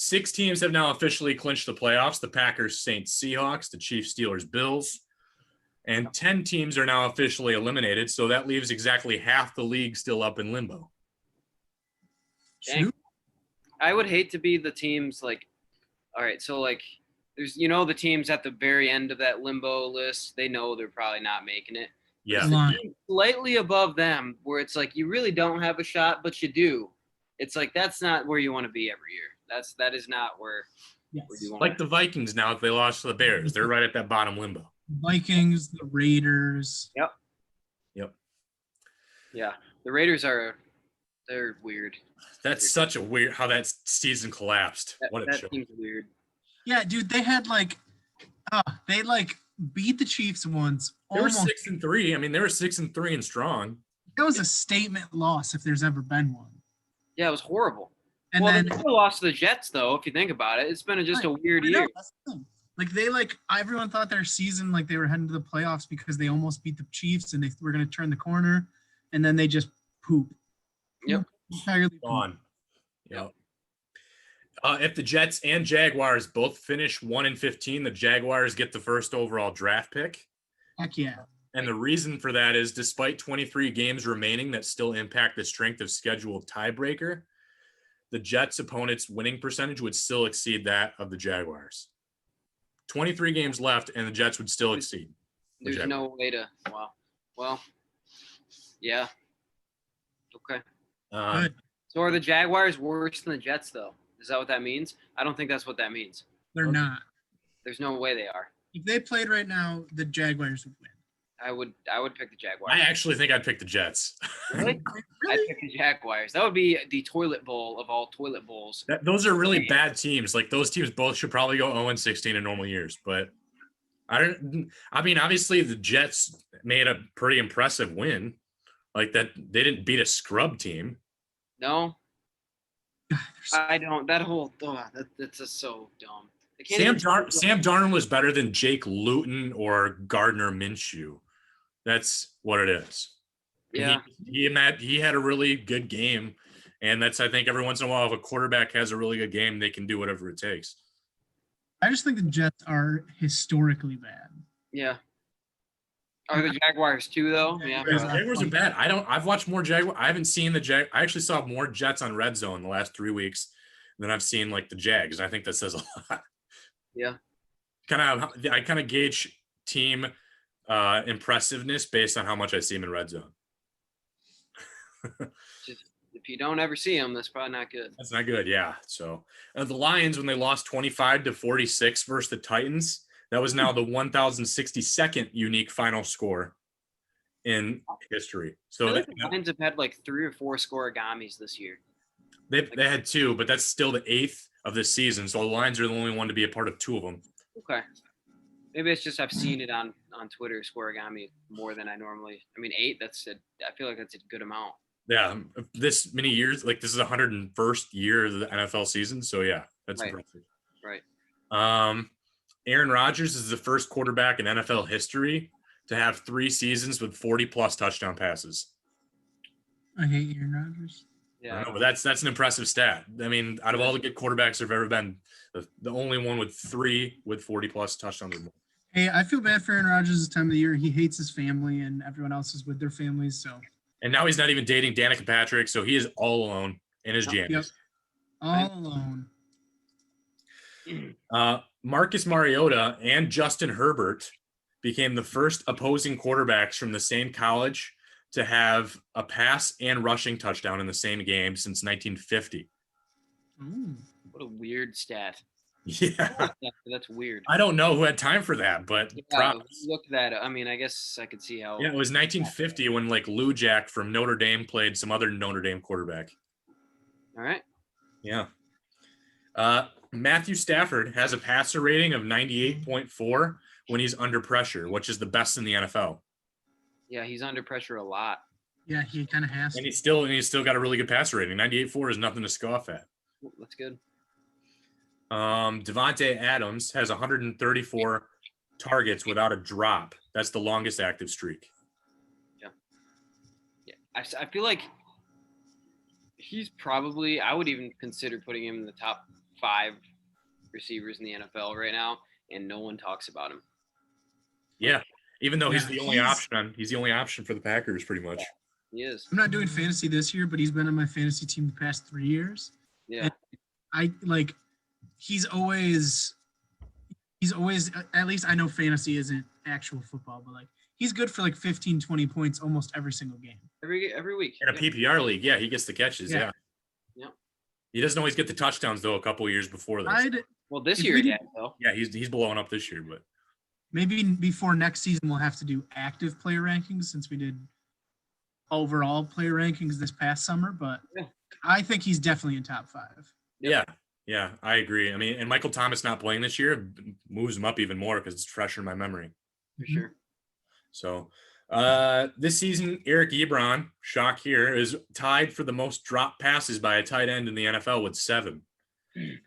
6 teams have now officially clinched the playoffs: the Packers, Saints, Seahawks, the Chiefs, Steelers, Bills. And 10 teams are now officially eliminated, so that leaves exactly half the league still up in limbo. Dang. I would hate to be the teams like, all right, so like there's, the teams at the very end of that limbo list, they know they're probably not making it. Yeah. Slightly above them where it's like you really don't have a shot, but you do. It's like that's not where you want to be every year. That is not where you want like the Vikings now, if they lost to the Bears, they're right at that bottom limbo. Vikings, the Raiders. Yep. Yeah. The Raiders they're weird. That's such a weird how that season collapsed. That seems weird. Yeah, dude, they had they beat the Chiefs once. They were 6-3. I mean, they were 6-3 and strong. It was a statement loss if there's ever been one. Yeah, it was horrible. And they then lost to the Jets, though. If you think about it, it's been just a weird year. Everyone thought their season they were heading to the playoffs because they almost beat the Chiefs and they were going to turn the corner, and then they just poop. Yep. Entirely gone. Yep. If the Jets and Jaguars both finish 1-15, the Jaguars get the first overall draft pick. Heck yeah. And the reason for that is despite 23 games remaining that still impact the strength of schedule tiebreaker, the Jets' opponent's winning percentage would still exceed that of the Jaguars. 23 games left, and the Jets would still exceed. There's no way to – wow. Well, yeah. Okay. So are the Jaguars worse than the Jets, though? Is that what that means? I don't think that's what that means. They're not. There's no way they are. If they played right now, the Jaguars would win. I would pick the Jaguars. I actually think I'd pick the Jets. Really? I'd pick the Jaguars. That would be the toilet bowl of all toilet bowls. Those are really bad teams. Like those teams both should probably go 0-16 in normal years. But I mean, obviously the Jets made a pretty impressive win. Like that, they didn't beat a scrub team. No. I don't. That whole that's just so dumb. Sam Darnold was better than Jake Luton or Gardner Minshew. That's what it is. Yeah. He had a really good game, and that's, I think, every once in a while, if a quarterback has a really good game, they can do whatever it takes. I just think the Jets are historically bad. Yeah. Are the Jaguars too, though? Yeah. The Jaguars are bad. I've watched more Jaguars. I haven't seen the Jag. I actually saw more Jets on Red Zone the last 3 weeks than I've seen the Jags. I think that says a lot. Yeah. I kind of gauge team impressiveness based on how much I see them in Red Zone. If you don't ever see them, that's probably not good. That's not good. Yeah. So the Lions, when they lost 25-46 versus the Titans, that was now the 1,062nd unique final score in history. So the Lions have had 3 or 4 scorigamis this year. They had 2, but that's still the 8th of this season. So the Lions are the only one to be a part of 2 of them. Okay. Maybe it's just I've seen it on Twitter, scorigami, more than I normally. I mean, 8. I feel like that's a good amount. Yeah, this many years, this is the 101st year of the NFL season. So yeah, that's impressive. Right. Aaron Rodgers is the first quarterback in NFL history to have 3 seasons with 40+ touchdown passes. I hate Aaron Rodgers. Yeah, I know, but that's an impressive stat. I mean, out of all the good quarterbacks there've ever been, the only one with 3 with 40+ touchdowns. Hey, I feel bad for Aaron Rodgers this time of the year. He hates his family, and everyone else is with their families. So. And now he's not even dating Danica Patrick, so he is all alone in his jammies. Yep. All alone. Marcus Mariota and Justin Herbert became the first opposing quarterbacks from the same college to have a pass and rushing touchdown in the same game since 1950. What a weird stat. Yeah. That's weird. I don't know who had time for that, but look that up. I mean, I guess I could see how. Yeah, it was 1950 when Lou Jack from Notre Dame played some other Notre Dame quarterback. All right. Yeah. Matthew Stafford has a passer rating of 98.4 when he's under pressure, which is the best in the NFL. Yeah, he's under pressure a lot. Yeah, he kind of has to. And he's still got a really good passer rating. 98.4 is nothing to scoff at. That's good. Devontae Adams has 134 targets without a drop. That's the longest active streak. Yeah. I feel like he's probably, I would even consider putting him in the top 5 receivers in the NFL right now, and no one talks about him. Yeah, even though he's the only option. He's the only option for the Packers, pretty much. He is. I'm not doing fantasy this year, but he's been on my fantasy team the past 3 years. Yeah. And he's always at least I know fantasy isn't actual football, but like he's good for like 15, 20 points almost every single game. Every week. In a PPR league, yeah, he gets the catches. Yeah. He doesn't always get the touchdowns though. A couple of years before this. Well, this year he had though. Yeah, he's blowing up this year, but maybe before next season we'll have to do active player rankings since we did overall player rankings this past summer. But I think he's definitely in top 5. Yeah, I agree. I mean, and Michael Thomas not playing this year moves him up even more because it's fresher in my memory. For sure. So this season, Eric Ebron, shock here, is tied for the most drop passes by a tight end in the NFL with 7. He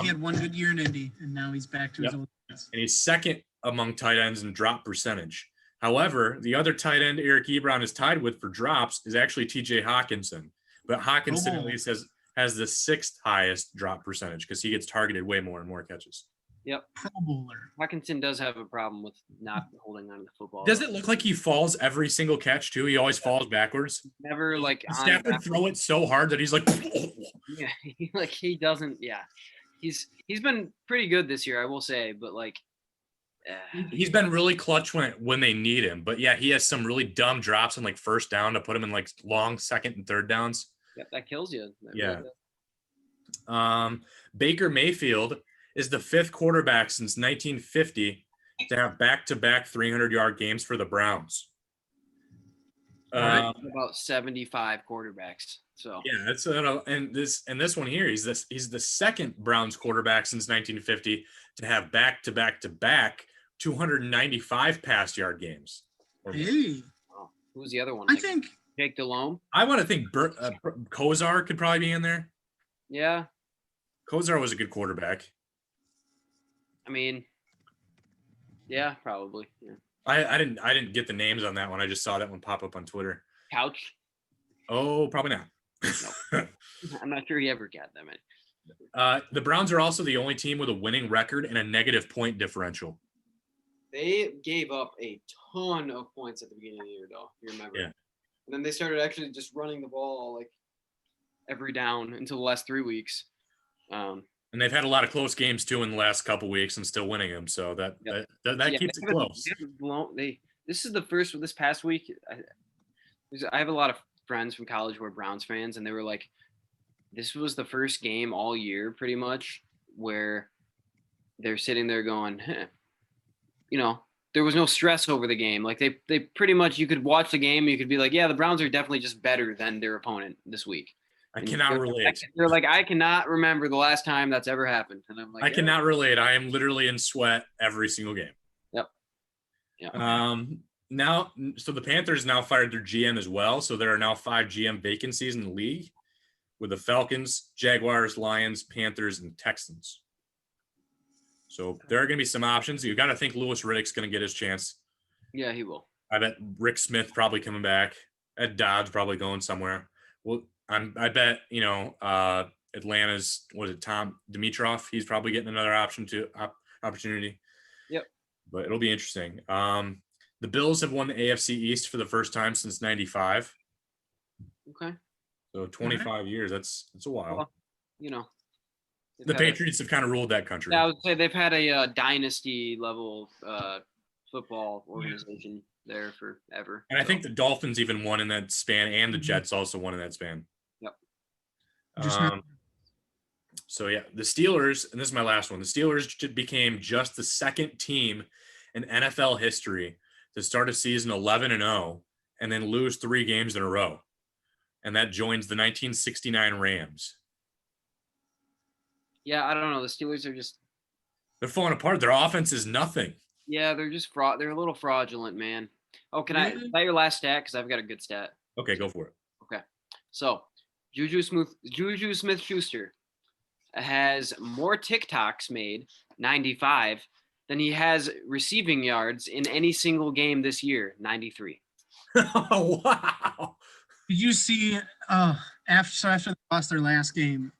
had one good year in Indy, and now he's back to his old days. And he's second among tight ends in drop percentage. However, the other tight end Eric Ebron is tied with for drops is actually TJ Hawkinson. But Hawkinson at least has the 6th highest drop percentage because he gets targeted way more and more catches. Yep. Pro Bowler. Hawkinson does have a problem with not holding on to the football. Does it look like he falls every single catch too? He always falls backwards. Never like Stafford throw it so hard that he's like yeah, he doesn't. Yeah, he's been pretty good this year, I will say, but like he's been really clutch when they need him. But yeah, he has some really dumb drops in like first down to put him in like long second and third downs. Yep, that kills you. Yeah. Baker Mayfield is the 5th quarterback since 1950 to have back-to-back 300-yard games for the Browns. About 75 quarterbacks. So yeah, that's and this one here, he's the 2nd Browns quarterback since 1950 to have back-to-back 295 pass yard games. Hey, who's the other one? I think Jake Delhomme. I want to think Kozar could probably be in there. Yeah, Kozar was a good quarterback. I mean, yeah, probably. Yeah. I didn't get the names on that one. I just saw that one pop up on Twitter. Couch? Oh, probably not. No. I'm not sure he ever got that many. The Browns are also the only team with a winning record and a negative point differential. They gave up a ton of points at the beginning of the year, though. You remember? Yeah. And then they started actually just running the ball like every down until the last 3 weeks. And they've had a lot of close games too in the last couple of weeks and still winning them. So that keeps it close. This past week, I have a lot of friends from college who are Browns fans, and they were like, this was the first game all year pretty much where they're sitting there going, there was no stress over the game. Like they pretty much, you could watch the game and you could be like, yeah, the Browns are definitely just better than their opponent this week. I cannot relate. They're like, I cannot remember the last time that's ever happened. And I'm like, I cannot relate. I am literally in sweat every single game. Yep. Yeah. Now, so the Panthers now fired their GM as well. So there are now 5 GM vacancies in the league with the Falcons, Jaguars, Lions, Panthers, and Texans. So there are going to be some options. You got to think Louis Riddick's going to get his chance. Yeah, he will. I bet Rick Smith probably coming back. Ed Dodds probably going somewhere. Well, I bet, Atlanta's, Tom Dimitroff? He's probably getting another opportunity. Yep. But it'll be interesting. The Bills have won the AFC East for the first time since 95. Okay. So 25 years. That's a while. Well, the Patriots have kind of ruled that country. Yeah, I would say they've had a dynasty level football organization there forever. And I think the Dolphins even won in that span, and the Jets also won in that span. Yep. So yeah, the Steelers, and this is my last one. The Steelers became just the 2nd team in NFL history to start a season 11-0 and then lose 3 games in a row. And that joins the 1969 Rams. Yeah, I don't know. The Steelers are they're falling apart. Their offense is nothing. Yeah, they're just they're a little fraudulent, man. Oh, is that your last stat? Because I've got a good stat. Okay, go for it. Okay. So Juju Smith-Schuster has more TikToks made, 95, than he has receiving yards in any single game this year, 93. Oh, wow. Did you see after the lost their last game,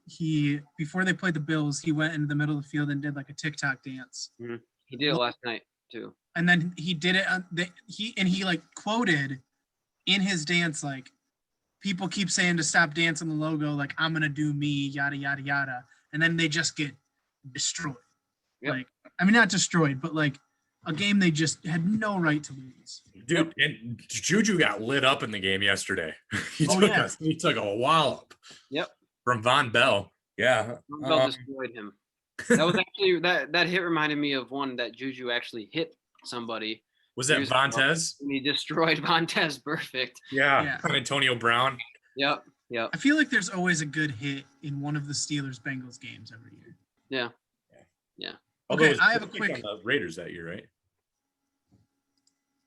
before they played the Bills, he went into the middle of the field and did like a TikTok dance. Mm-hmm. He did it last night too. And then he did it. He like quoted in his dance like, people keep saying to stop dancing the logo, like I'm gonna do me, yada yada yada, and then they just get destroyed. Yep. Like, I mean, not destroyed, but like a game they just had no right to lose. Dude, and Juju got lit up in the game yesterday. he took a wallop. Yep. From Von Bell. Yeah. Von Bell destroyed him. That was actually that hit reminded me of one that Juju actually hit somebody. Was that Vontez? He destroyed Vontez. Perfect. Yeah. Antonio Brown. Yep. I feel like there's always a good hit in one of the Steelers-Bengals games every year. Yeah. Okay, I have a quick on the Raiders that year, right?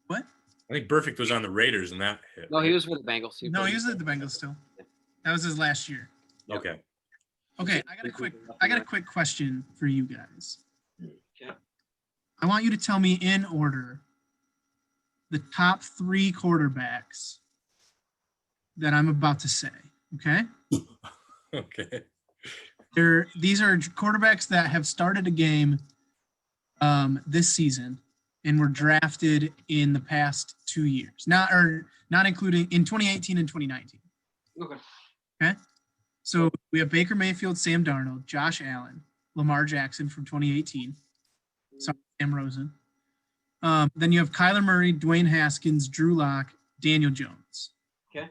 What? I think Burfict was on the Raiders in that hit. No, he was with the Bengals. He was with the Bengals still. That was his last year. Okay. Okay, I got a quick question for you guys. Okay. I want you to tell me in order the top 3 quarterbacks that I'm about to say. Okay. Okay. These are quarterbacks that have started a game this season and were drafted in the past 2 years. Not including in 2018 and 2019. Okay. So we have Baker Mayfield, Sam Darnold, Josh Allen, Lamar Jackson from 2018. Sorry, Sam Rosen. Then you have Kyler Murray, Dwayne Haskins, Drew Lock, Daniel Jones. Okay.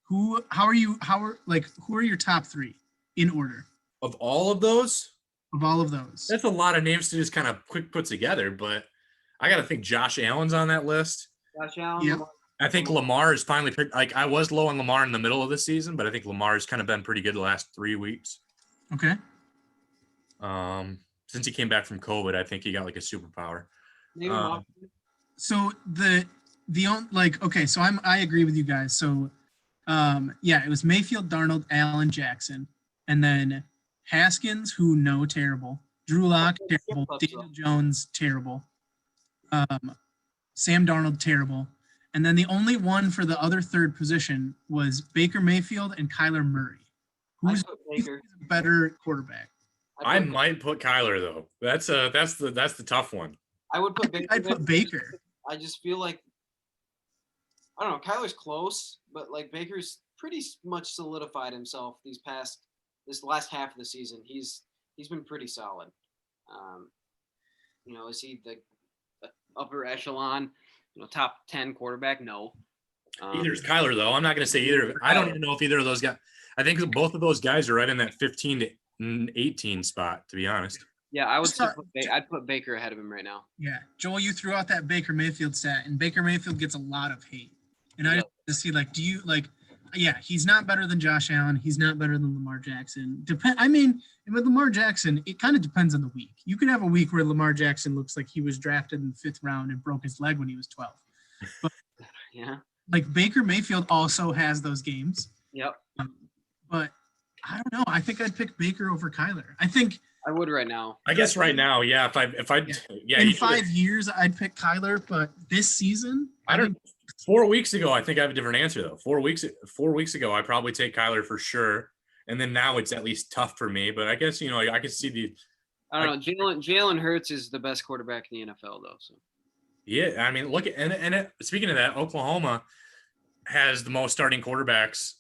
Who are your top 3 in order? Of all of those? Of all of those. That's a lot of names to just kind of quick put together, but I got to think Josh Allen's on that list. Josh Allen. Yep. I think Lamar is finally picked. Like I was low on Lamar in the middle of the season, but I think Lamar's kind of been pretty good the last 3 weeks. Okay. Since he came back from COVID, I think he got like a superpower. So I agree with you guys. So it was Mayfield, Darnold, Allen, Jackson, and then Haskins, terrible. Drew Lock, terrible. Daniel Jones, terrible. Sam Darnold, terrible. And then the only one for the other third position was Baker Mayfield and Kyler Murray. Who's a better quarterback? I might put Kyler though. That's the tough one. I would put Baker. I'd put Baker. I just feel like I don't know. Kyler's close, but like Baker's pretty much solidified himself this last half of the season. He's been pretty solid. Is he the upper echelon, top 10 quarterback? No. Either is Kyler though. I'm not going to say either. I don't even know if either of those guys. I think both of those guys are right in that 15 to 18 spot, to be honest. Yeah, I'd put Baker ahead of him right now. Yeah, Joel, you threw out that Baker Mayfield stat, and Baker Mayfield gets a lot of hate. And I just see he's not better than Josh Allen. He's not better than Lamar Jackson. With Lamar Jackson, it kind of depends on the week. You could have a week where Lamar Jackson looks like he was drafted in the 5th round and broke his leg when he was 12. But like Baker Mayfield also has those games. Yep. But I don't know. I think I'd pick Baker over Kyler. I think I would right now. I guess right now, yeah. In 5 years, I'd pick Kyler, but this season, 4 weeks ago, I think I have a different answer though. 4 weeks ago, I probably take Kyler for sure, and then now it's at least tough for me. But I guess I could see the. I don't know. Jalen Hurts is the best quarterback in the NFL though. So. Yeah, I mean, look at speaking of that, Oklahoma has the most starting quarterbacks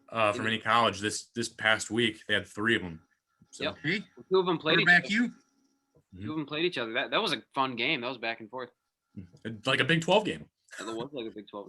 from any college this past week. They had 3 of them. So. Yep. Hey, 2 of them played each other. 2 of them played each other. That was a fun game. That was back and forth. Like a Big 12 game. That was like a Big 12